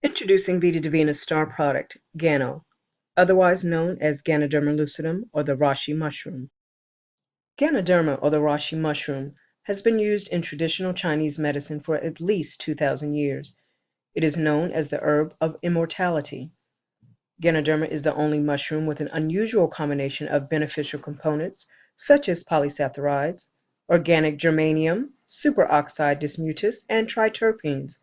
Introducing Vida Divina's star product, Gano, otherwise known as Ganoderma Lucidem or the Reishi mushroom. Ganoderma or the Reishi mushroom has been used in traditional Chinese medicine for at least 2,000 years. It is known as the herb of immortality. Ganoderma is the only mushroom with an unusual combination of beneficial components such as polysaccharides, organic germanium, superoxide dismutase, and triterpenes.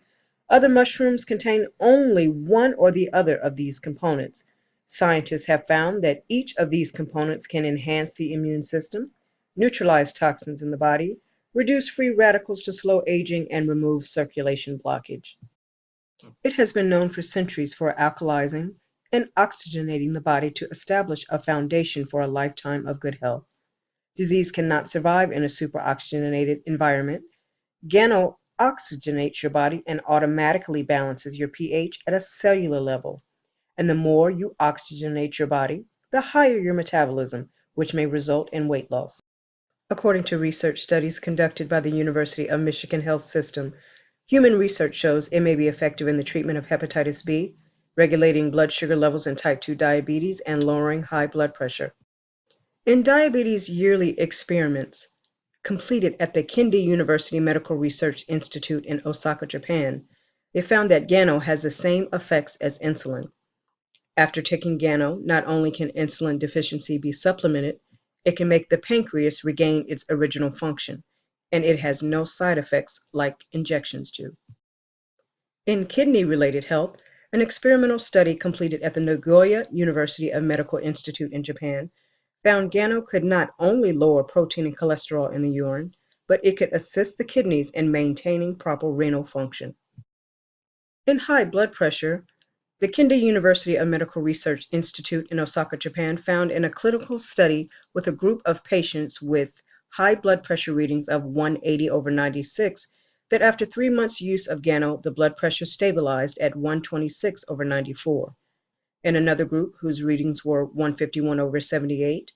Other mushrooms contain only one or the other of these components. Scientists have found that each of these components can enhance the immune system, neutralize toxins in the body, reduce free radicals to slow aging, and remove circulation blockage. It has been known for centuries for alkalizing and oxygenating the body to establish a foundation for a lifetime of good health. Disease cannot survive in a superoxygenated environment. Gano oxygenates your body and automatically balances your pH at a cellular level. And the more you oxygenate your body, the higher your metabolism, which may result in weight loss. According to research studies conducted by the University of Michigan Health System, human research shows it may be effective in the treatment of hepatitis B, regulating blood sugar levels in type 2 diabetes, and lowering high blood pressure. In diabetes yearly experiments completed at the Kendi University Medical Research Institute in Osaka, Japan, they found that Gano has the same effects as insulin. After taking Gano, not only can insulin deficiency be supplemented, it can make the pancreas regain its original function, and it has no side effects like injections do. In kidney-related health, an experimental study completed at the Nagoya University of Medical Institute in Japan found Gano could not only lower protein and cholesterol in the urine, but it could assist the kidneys in maintaining proper renal function. In high blood pressure, the Kendi University of Medical Research Institute in Osaka, Japan found in a clinical study with a group of patients with high blood pressure readings of 180/96 that after 3 months use of Gano, the blood pressure stabilized at 126/94. In another group, whose readings were 151/78,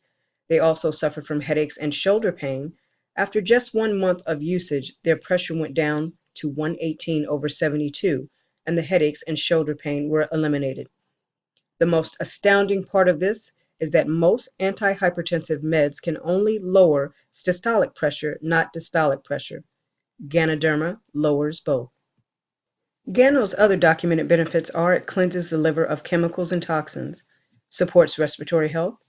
they also suffered from headaches and shoulder pain. After just 1 month of usage, their pressure went down to 118/72, and the headaches and shoulder pain were eliminated. The most astounding part of this is that most antihypertensive meds can only lower systolic pressure, not diastolic pressure. Ganoderma lowers both. Gano's other documented benefits are it cleanses the liver of chemicals and toxins, supports respiratory health,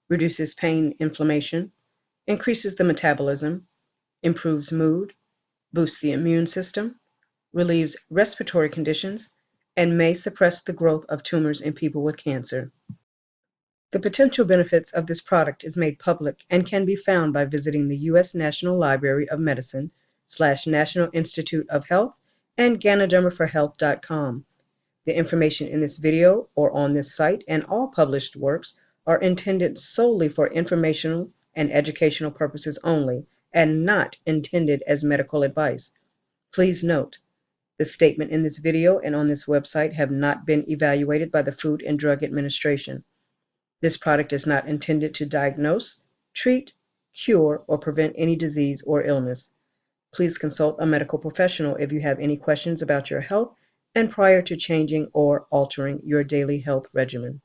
reduces pain, inflammation, increases the metabolism, improves mood, boosts the immune system, relieves respiratory conditions, and may suppress the growth of tumors in people with cancer. The potential benefits of this product is made public and can be found by visiting the U.S. National Library of Medicine / National Institute of Health and Ganodermaforhealth.com. The information in this video or on this site and all published works are intended solely for informational and educational purposes only and not intended as medical advice. Please note, the statement in this video and on this website have not been evaluated by the Food and Drug Administration. This product is not intended to diagnose, treat, cure, or prevent any disease or illness. Please consult a medical professional if you have any questions about your health and prior to changing or altering your daily health regimen.